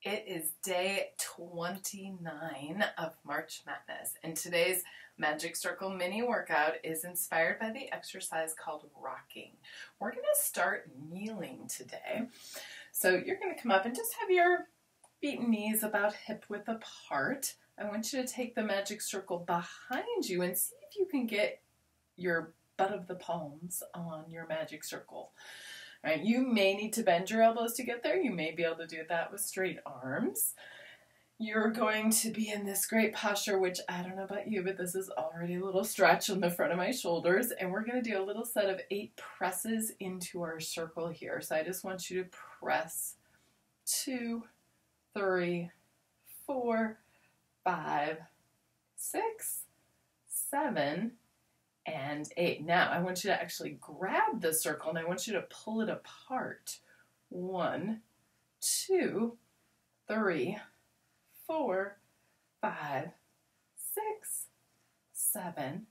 It is day 29 of March Madness, and today's Magic Circle mini workout is inspired by the exercise called rocking. We're going to start kneeling today. So you're going to come up and just have your feet and knees about hip width apart. I want you to take the Magic Circle behind you and see if you can get your butt of the palms on your Magic Circle. All right, you may need to bend your elbows to get there. You may be able to do that with straight arms. You're going to be in this great posture, which I don't know about you, but this is already a little stretch on the front of my shoulders. And we're going to do a little set of 8 presses into our circle here. So I just want you to press 2, 3, 4, 5, 6, 7, and 8. Now I want you to actually grab the circle and I want you to pull it apart. 1, 2, 3, 4, 5, 6, 7,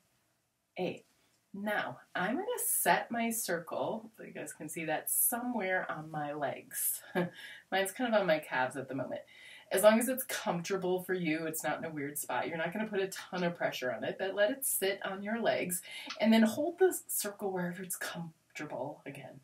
8. Now I'm going to set my circle, so you guys can see that, somewhere on my legs. Mine's kind of on my calves at the moment. As long as it's comfortable for you, it's not in a weird spot. You're not going to put a ton of pressure on it, but let it sit on your legs and then hold the circle wherever it's comfortable again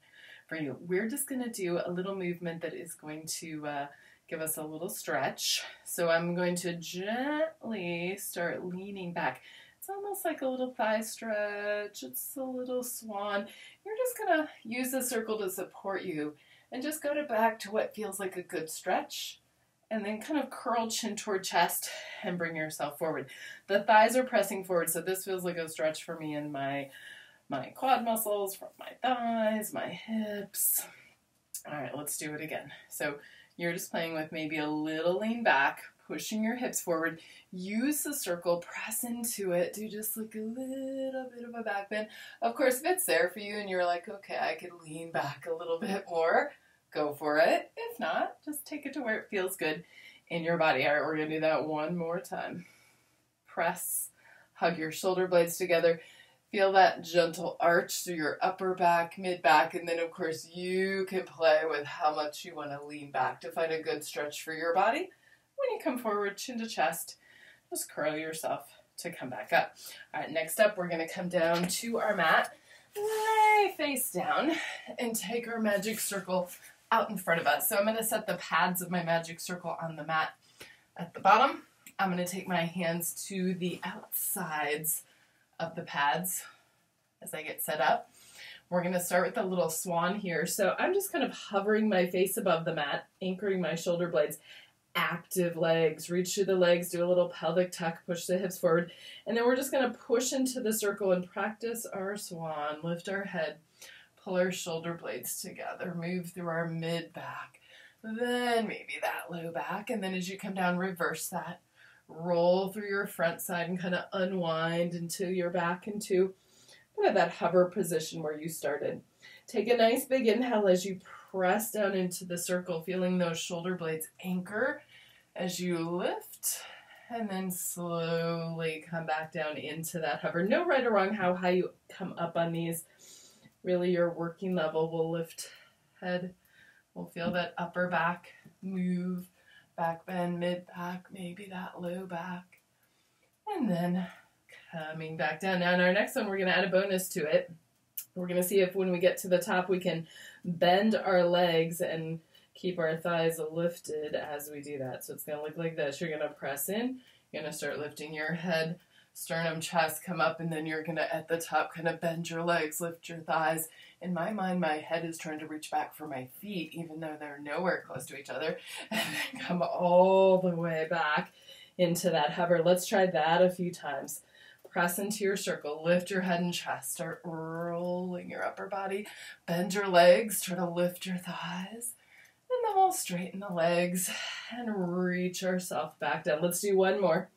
for you. We're just going to do a little movement that is going to give us a little stretch. So I'm going to gently start leaning back. It's almost like a little thigh stretch. It's a little swan. You're just going to use the circle to support you and just go back to what feels like a good stretch. And then kind of curl chin toward chest and bring yourself forward. The thighs are pressing forward, so this feels like a stretch for me in my quad muscles, from my thighs, my hips. All right, let's do it again. So you're just playing with maybe a little lean back, pushing your hips forward. Use the circle, press into it. Do just like a little bit of a back bend. Of course, if it's there for you and you're like, okay, I could lean back a little bit more, go for it. If not, just take it to where it feels good in your body. All right, we're going to do that one more time. Press, hug your shoulder blades together. Feel that gentle arch through your upper back, mid back, and then of course you can play with how much you want to lean back to find a good stretch for your body. When you come forward, chin to chest, just curl yourself to come back up. All right, next up, we're going to come down to our mat, lay face down, and take our Magic Circle out in front of us. So I'm going to set the pads of my Magic Circle on the mat at the bottom. I'm going to take my hands to the outsides of the pads as I get set up. We're going to start with a little swan here. So I'm just kind of hovering my face above the mat, anchoring my shoulder blades. Active legs, reach through the legs, do a little pelvic tuck, push the hips forward, and then we're just going to push into the circle and practice our swan. Lift our head, pull our shoulder blades together, move through our mid back, then maybe that low back, and then as you come down, reverse that. Roll through your front side and kind of unwind until you're back into kind of that hover position where you started. Take a nice big inhale as you press down into the circle, feeling those shoulder blades anchor as you lift, and then slowly come back down into that hover. No right or wrong how high you come up on these. Really your working level. Will lift head. We'll feel that upper back move, back bend, mid back, maybe that low back. And then coming back down. Now in our next one, we're going to add a bonus to it. We're going to see if when we get to the top, we can bend our legs and keep our thighs lifted as we do that. So it's going to look like this. You're going to press in. You're going to start lifting your head, sternum, chest, come up, and then you're going to, at the top, kind of bend your legs, lift your thighs. In my mind, my head is trying to reach back for my feet, even though they're nowhere close to each other, and then come all the way back into that hover. Let's try that a few times. Press into your circle, lift your head and chest, start rolling your upper body, bend your legs, try to lift your thighs, and then we'll straighten the legs and reach ourselves back down. Let's do one more.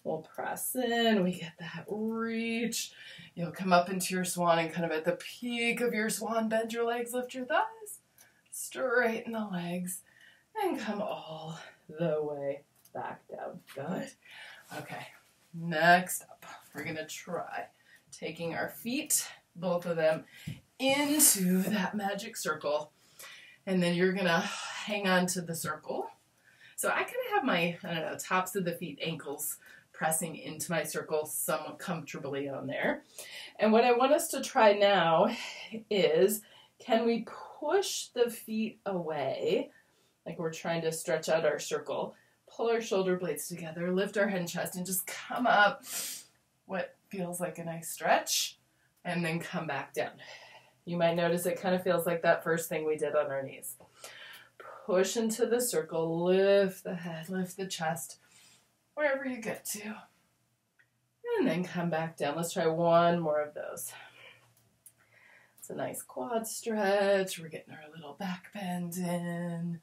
We'll press in, we get that reach. You'll come up into your swan and kind of at the peak of your swan, bend your legs, lift your thighs, straighten the legs, and come all the way back down. Good. Okay, next up, we're going to try taking our feet, both of them, into that Magic Circle. And then you're going to hang on to the circle So I kind of have my, I don't know, tops of the feet, ankles pressing into my circle somewhat comfortably on there. And what I want us to try now is, can we push the feet away, like we're trying to stretch out our circle, pull our shoulder blades together, lift our head and chest, and just come up what feels like a nice stretch, and then come back down. You might notice it kind of feels like that first thing we did on our knees. Push into the circle, lift the head, lift the chest, wherever you get to. And then come back down. Let's try one more of those. It's a nice quad stretch. We're getting our little back bend in.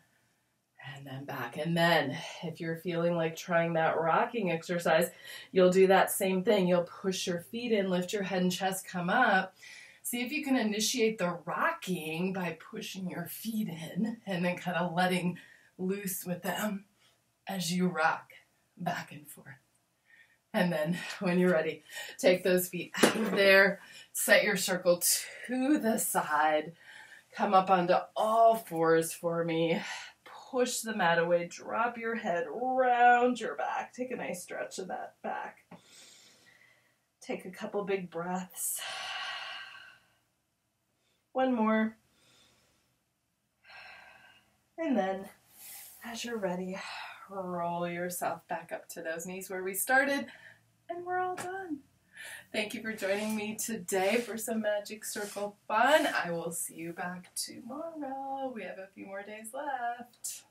And then back. And then if you're feeling like trying that rocking exercise, you'll do that same thing. You'll push your feet in, lift your head and chest, come up. See if you can initiate the rocking by pushing your feet in and then kind of letting loose with them as you rock back and forth. And then when you're ready, take those feet out of there, set your circle to the side, come up onto all fours for me, push the mat away, drop your head, round your back, take a nice stretch of that back. Take a couple big breaths. One more. And then, as you're ready, roll yourself back up to those knees where we started, and we're all done. Thank you for joining me today for some Magic Circle fun. I will see you back tomorrow. We have a few more days left.